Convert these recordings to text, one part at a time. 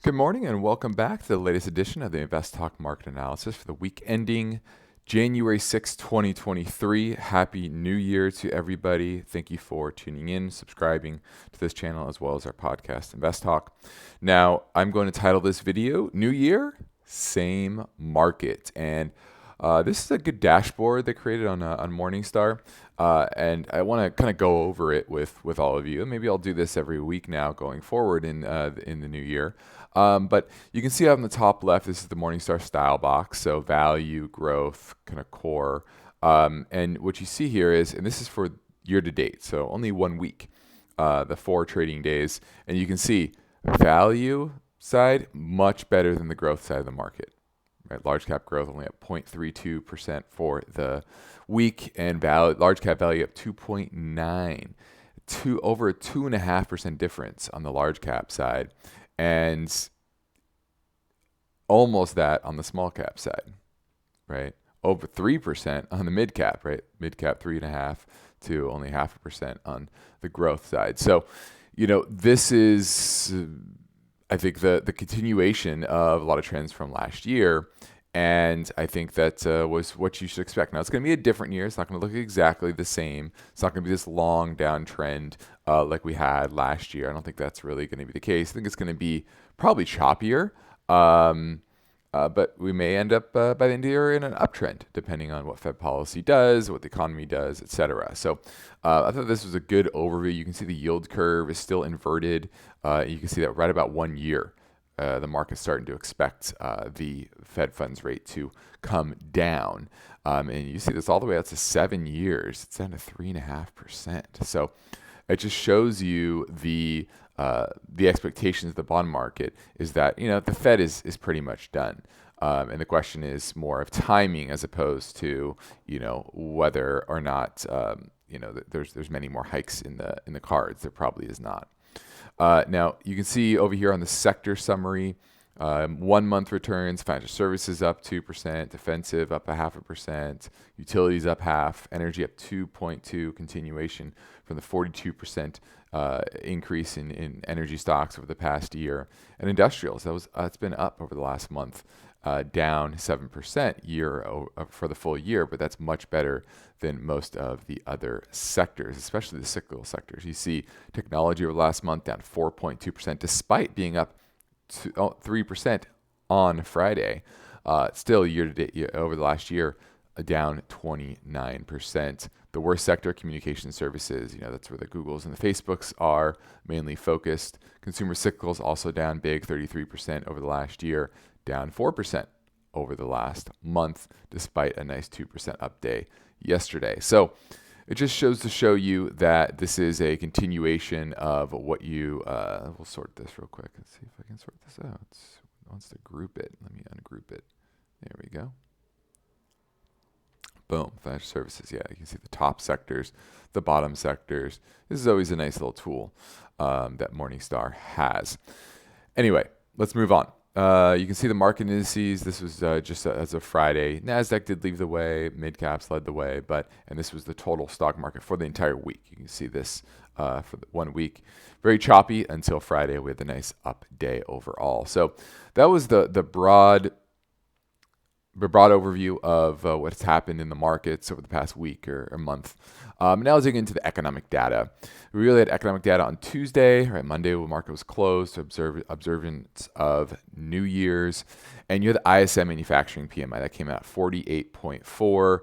Good morning and welcome back to the latest edition of the InvestTalk market analysis for the week ending January 6, 2023. Happy New Year to everybody. Thank you for tuning in, subscribing to this channel as well as our podcast, InvestTalk. Now, I'm going to title this video, New Year, Same Market. And this is a good dashboard they created on Morningstar. And I want to kind of go over it with all of you. Maybe I'll do this every week now going forward in the new year. But you can see on the top left, this is the Morningstar style box. So value, growth, kind of core. And what you see here is, and this is for year to date, so only 1 week, the 4 trading days. And you can see value side much better than the growth side of the market. Right, large cap growth only up 0.32% for the week, and large cap value up 2.9, over a 2.5% difference on the large cap side, and almost that on the small cap side, right? Over 3% on the mid cap, right? Mid cap 3.5 to only 0.5% on the growth side. So, this is, I think, the continuation of a lot of trends from last year. And I think that was what you should expect. Now, it's going to be a different year. It's not going to look exactly the same. It's not going to be this long downtrend like we had last year. I don't think that's really going to be the case. I think it's going to be probably choppier. But we may end up by the end of the year in an uptrend, depending on what Fed policy does, what the economy does, et cetera. So I thought this was a good overview. You can see the yield curve is still inverted. You can see that right about 1 year. The market's starting to expect the Fed funds rate to come down. And you see this all the way out to 7 years. It's down to 3.5%. So it just shows you the expectations of the bond market is that the Fed is pretty much done, and the question is more of timing as opposed to whether or not there's many more hikes in the cards. There probably is not. Now you can see over here on the sector summary. 1 month returns, financial services up 2%, defensive up 0.5%, utilities up half, energy up 2.2, continuation from the 42% increase in energy stocks over the past year, and industrials it's been up over the last month, down 7% for the full year, but that's much better than most of the other sectors, especially the cyclical sectors. You see technology over the last month down 4.2%, despite being up 3% on Friday. Still, year to date, over the last year, down 29%. The worst sector, communication services, that's where the Googles and the Facebooks are mainly focused. Consumer cyclicals also down big, 33% over the last year, down 4% over the last month, despite a nice 2% up day yesterday. So it just shows to show you that this is a continuation of what we'll sort this real quick. Let's see if I can sort this out. It wants to group it. Let me ungroup it. There we go. Boom, financial services. Yeah, you can see the top sectors, the bottom sectors. This is always a nice little tool that Morningstar has. Anyway, let's move on. You can see the market indices. This was just as of Friday. NASDAQ did lead the way. Mid caps led the way, and this was the total stock market for the entire week. You can see this for the 1 week. Very choppy until Friday. We had the nice up day overall. So that was the broad overview of what's happened in the markets over the past week or month. Now let's dig into the economic data. We really had economic data on Tuesday, right? Monday, the market was closed, observance of New Year's. And you had the ISM manufacturing PMI that came out 48.4,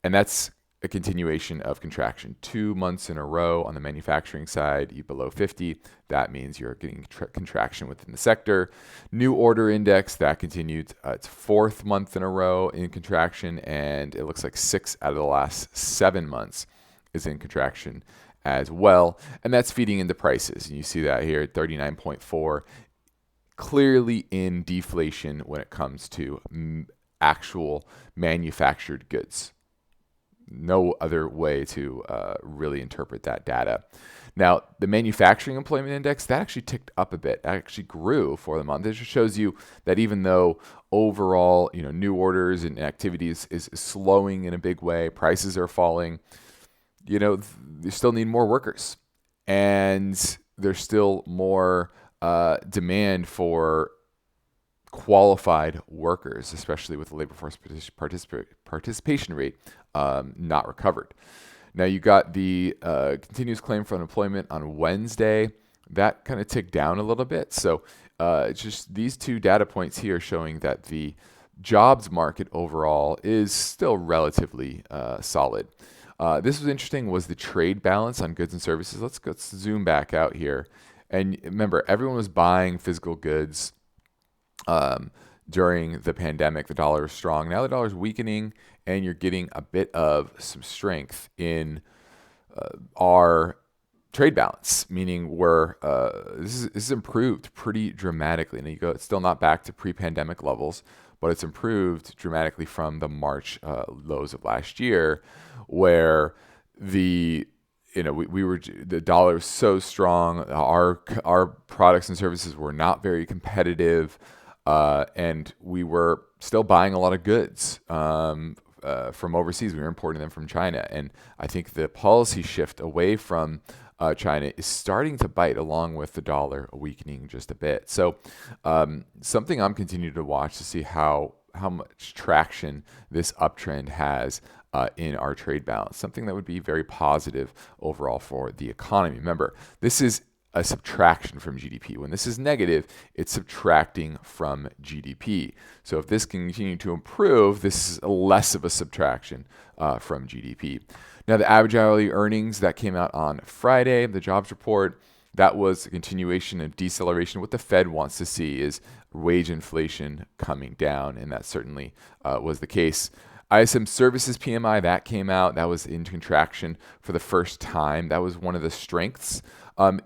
and that's a continuation of contraction. 2 months in a row on the manufacturing side, you below 50. That means you're getting contraction within the sector. New order index, that continued its 4th month in a row in contraction, and it looks like 6 out of the last 7 months is in contraction as well. And that's feeding into prices. And you see that here at 39.4, clearly in deflation when it comes to actual manufactured goods. No other way to really interpret that data. Now, the manufacturing employment index, that actually ticked up a bit. That actually grew for the month. It just shows you that even though overall, new orders and activities is slowing in a big way, prices are falling, you still need more workers. And there's still more demand for qualified workers, especially with the labor force participation rate not recovered. Now you got the continuous claim for unemployment on Wednesday. That kind of ticked down a little bit. So just these two data points here showing that the jobs market overall is still relatively solid. This was interesting was the trade balance on goods and services. Let's zoom back out here. And remember, everyone was buying physical goods during the pandemic. The dollar is strong. Now the dollar is weakening, and you're getting a bit of some strength in our trade balance, meaning this is improved pretty dramatically. And it's still not back to pre-pandemic levels, but it's improved dramatically from the March lows of last year, where the dollar was so strong. Our products and services were not very competitive, and we were still buying a lot of goods from overseas. We were importing them from China, and I think the policy shift away from China is starting to bite, along with the dollar weakening just a bit. So something I'm continuing to watch to see how much traction this uptrend has in our trade balance, something that would be very positive overall for the economy. Remember, this is a subtraction from GDP. When this is negative, it's subtracting from GDP. So if this can continue to improve, this is less of a subtraction from GDP. Now, the average hourly earnings that came out on Friday, the jobs report, that was a continuation of deceleration. What the Fed wants to see is wage inflation coming down, and that certainly was the case. ISM Services PMI, that came out. That was in contraction for the first time. That was one of the strengths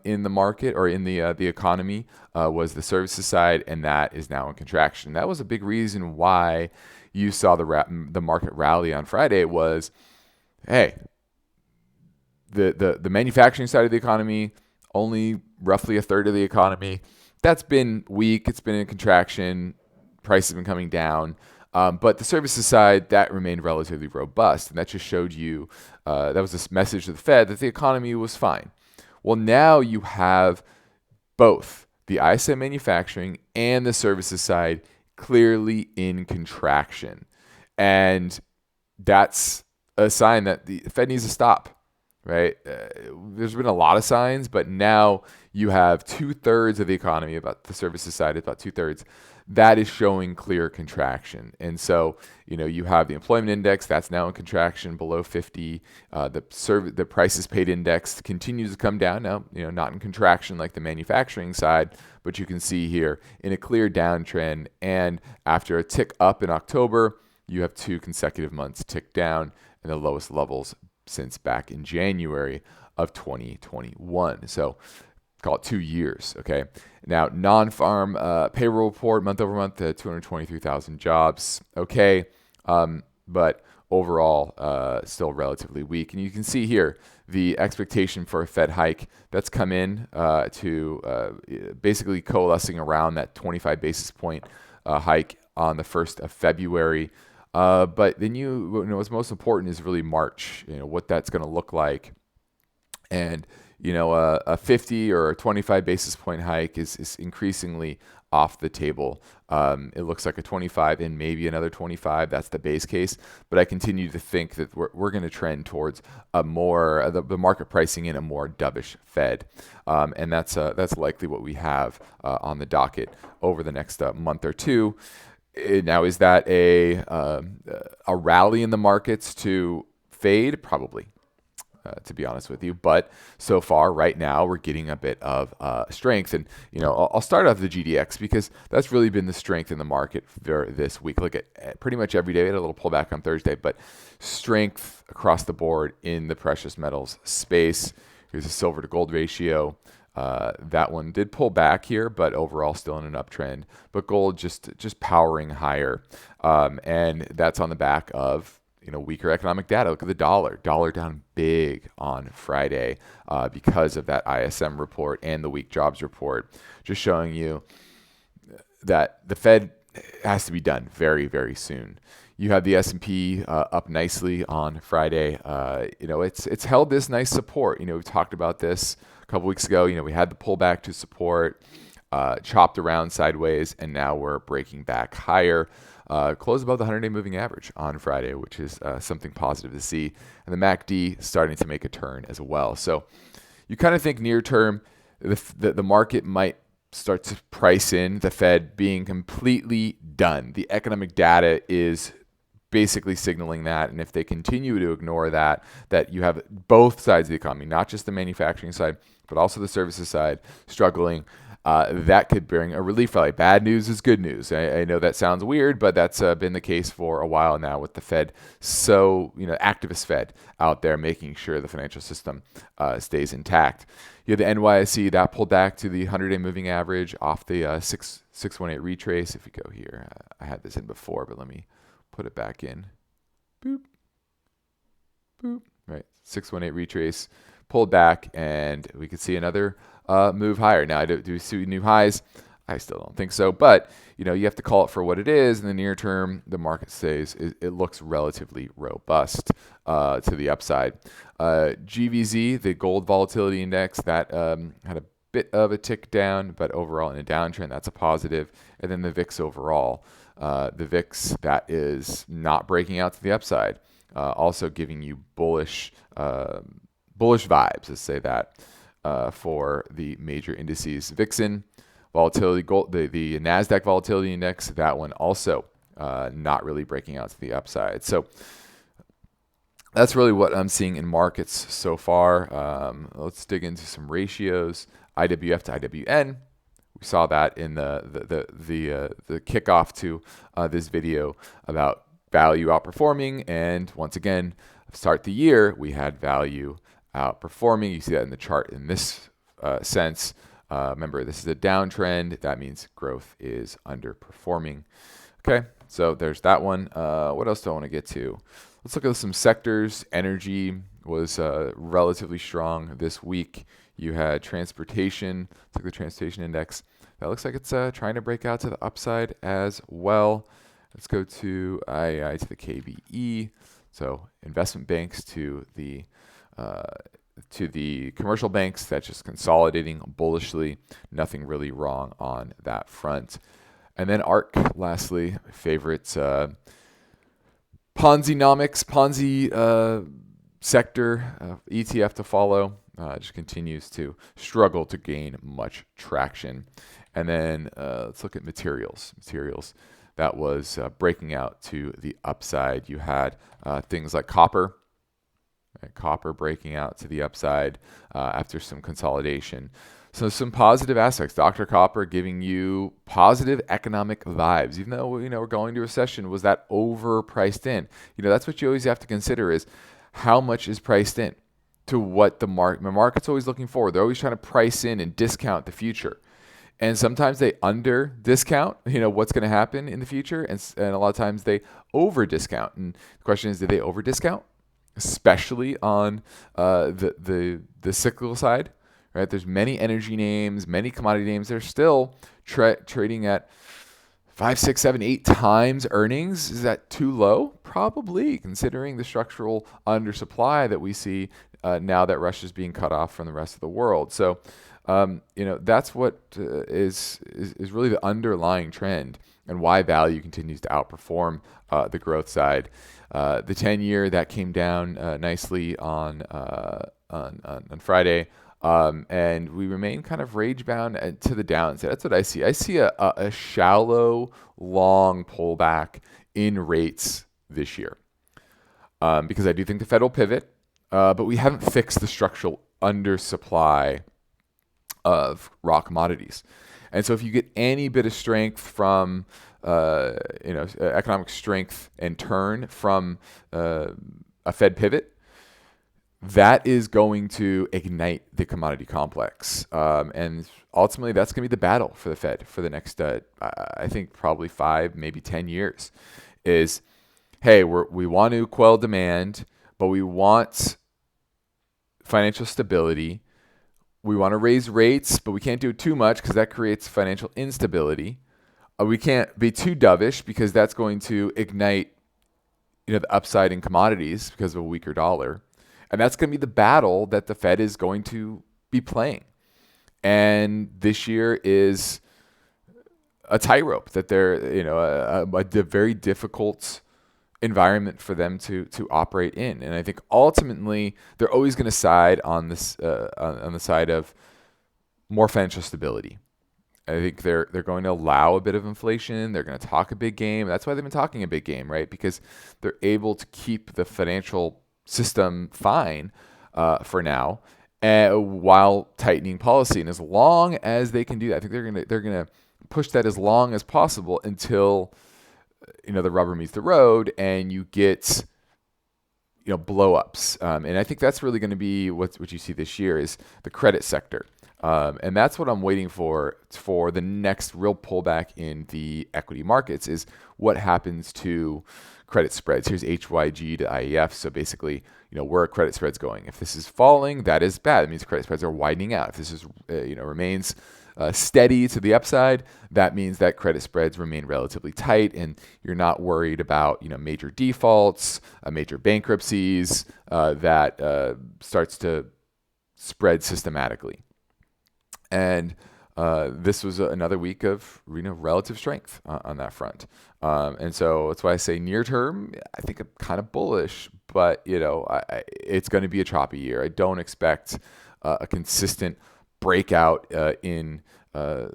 in the market, or in the economy, was the services side, and that is now in contraction. That was a big reason why you saw the market rally on Friday. Was, hey, the manufacturing side of the economy, only roughly a third of the economy, that's been weak. It's been in contraction. Prices have been coming down. But the services side, that remained relatively robust. And that just showed you, that was this message to the Fed that the economy was fine. Well, now you have both the ISM manufacturing and the services side clearly in contraction. And that's a sign that the Fed needs to stop, right? There's been a lot of signs, but now you have 2/3 of the economy, about the services side, about 2/3, that is showing clear contraction. And so, you have the employment index that's now in contraction below 50. The prices paid index continues to come down now, not in contraction like the manufacturing side, but you can see here in a clear downtrend. And after a tick up in October, you have 2 consecutive months tick down, and the lowest levels since back in January of 2021. So call it 2 years, okay? Now, non-farm payroll report, month over month, 223,000 jobs, okay? But overall, still relatively weak. And you can see here the expectation for a Fed hike that's come in to basically coalescing around that 25 basis point hike on the 1st of February. But then what's most important is really March, what that's going to look like. And a 50 or a 25 basis point hike is increasingly off the table. It looks like a 25 and maybe another 25. That's the base case. But I continue to think that we're going to trend towards a more the market pricing in a more dovish Fed, and that's likely what we have on the docket over the next month or two. Now, is that a rally in the markets to fade? Probably. To be honest with you, but so far right now we're getting a bit of strength, and I'll start off the GDX because that's really been the strength in the market for this week. Look at pretty much every day. We had a little pullback on Thursday, but strength across the board in the precious metals space. Here's a silver to gold ratio. That one did pull back here, but overall still in an uptrend. But gold just powering higher, and that's on the back of weaker economic data. Look at the dollar down big on Friday because of that ISM report and the weak jobs report, just showing you that the Fed has to be done very, very soon. You have the S&P up nicely on Friday. It's held this nice support. We've talked about this a couple weeks ago. We had the pullback to support. chopped around sideways, and now we're breaking back higher. Close above the 100-day moving average on Friday, which is something positive to see. And the MACD starting to make a turn as well. So you kind of think near term, the market might start to price in the Fed being completely done. The economic data is basically signaling that, and if they continue to ignore that you have both sides of the economy, not just the manufacturing side, but also the services side struggling, that could bring a relief rally. Bad news is good news. I know that sounds weird, but that's been the case for a while now with the Fed. So, activist Fed out there making sure the financial system stays intact. You have the NYSE that pulled back to the 100-day moving average off the 618 retrace. If we go here, I had this in before, but let me put it back in. Boop. Boop. Right. 618 retrace. Pulled back, and we could see another move higher. Now, do we see new highs? I still don't think so. But, you have to call it for what it is. In the near term, the market stays, it looks relatively robust to the upside. GVZ, the gold volatility index, that had a bit of a tick down, but overall in a downtrend, that's a positive. And then the VIX overall. The VIX, that is not breaking out to the upside, also giving you bullish vibes, let's say that, for the major indices. Vixen volatility, gold, the NASDAQ volatility index, that one also not really breaking out to the upside. So that's really what I'm seeing in markets so far. Let's dig into some ratios. IWF to IWN. We saw that in the kickoff to this video about value outperforming, and once again, start the year we had value outperforming. You see that in the chart in this sense. Remember, this is a downtrend. That means growth is underperforming. Okay, so there's that one. What else do I want to get to? Let's look at some sectors. Energy was relatively strong this week. You had transportation. Let's look at the transportation index. That looks like it's trying to break out to the upside as well. Let's go to II to the KVE. So investment banks to the commercial banks. That's just consolidating bullishly. Nothing really wrong on that front. And then ARK, lastly, favorite Ponzi sector ETF to follow. Just continues to struggle to gain much traction. And then let's look at materials. Materials that was breaking out to the upside. You had things like copper. Copper breaking out to the upside after some consolidation. So some positive aspects. Dr. Copper giving you positive economic vibes. Even though we're going to a recession, was that overpriced in? That's what you always have to consider is how much is priced in to what the market's always looking forward. They're always trying to price in and discount the future. And sometimes they under discount, what's going to happen in the future. And a lot of times they over discount. And the question is, did they over discount? Especially on the cyclical side, right? There's many energy names, many commodity names. They're still trading at 5, 6, 7, 8 times earnings. Is that too low? Probably, considering the structural undersupply that we see now that Russia's being cut off from the rest of the world. So, that's what is really the underlying trend and why value continues to outperform the growth side. The 10-year that came down nicely on Friday, and we remain kind of rage-bound to the downside. That's what I see. I see a shallow, long pullback in rates this year because I do think the Fed will pivot, but we haven't fixed the structural undersupply of raw commodities. And so if you get any bit of strength from economic strength and turn from a Fed pivot, that is going to ignite the commodity complex. And ultimately, that's going to be the battle for the Fed for the next, I think, probably 5, maybe 10 years is, hey, we want to quell demand, but we want financial stability. We want to raise rates, but we can't do it too much because that creates financial instability. We can't be too dovish because that's going to ignite, the upside in commodities because of a weaker dollar. And that's going to be the battle that the Fed is going to be playing. And this year is a tightrope that they're, a very difficult environment for them to operate in. And I think ultimately they're always going to side on this on the side of more financial stability. I think they're going to allow a bit of inflation. They're going to talk a big game. That's why they've been talking a big game, right? Because they're able to keep the financial system fine for now, while tightening policy. And as long as they can do that, I think they're gonna push that as long as possible until the rubber meets the road and you get blow ups. And I think that's really going to be what you see this year is the credit sector. And that's what I'm waiting for the next real pullback in the equity markets is what happens to credit spreads. Here's HYG to IEF. So basically, where are credit spreads going? If this is falling, that is bad. It means credit spreads are widening out. If this is, remains steady to the upside, that means that credit spreads remain relatively tight and you're not worried about, major defaults, major bankruptcies that starts to spread systematically. And this was another week of relative strength on that front. And so that's why I say near term, I think I'm kind of bullish, but it's going to be a choppy year. I don't expect a consistent breakout in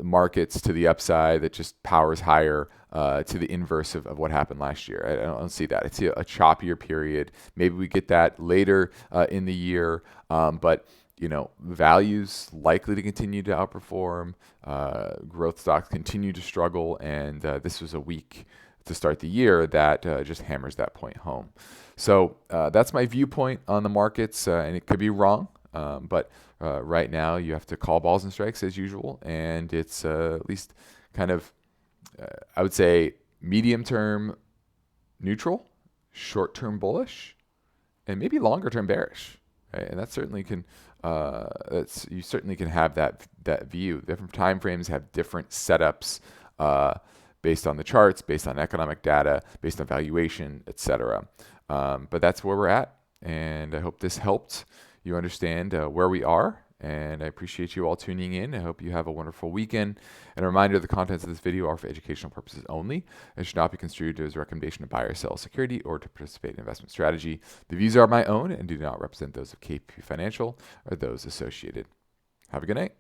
markets to the upside that just powers higher to the inverse of what happened last year. I don't see that. I see a choppier period. Maybe we get that later in the year, but values likely to continue to outperform. Growth stocks continue to struggle, and this was a week to start the year that just hammers that point home. So that's my viewpoint on the markets, and it could be wrong, but right now you have to call balls and strikes as usual, and it's at least kind of, I would say, medium-term neutral, short-term bullish, and maybe longer-term bearish. Right? And that certainly can you certainly can have that view. Different time frames have different setups based on the charts, based on economic data, based on valuation, etc. But that's where we're at, and I hope this helped you understand where we are. And I appreciate you all tuning in. I hope you have a wonderful weekend. And a reminder, the contents of this video are for educational purposes only. It should not be construed as a recommendation to buy or sell a security or to participate in investment strategy. The views are my own and do not represent those of KP Financial or those associated. Have a good night.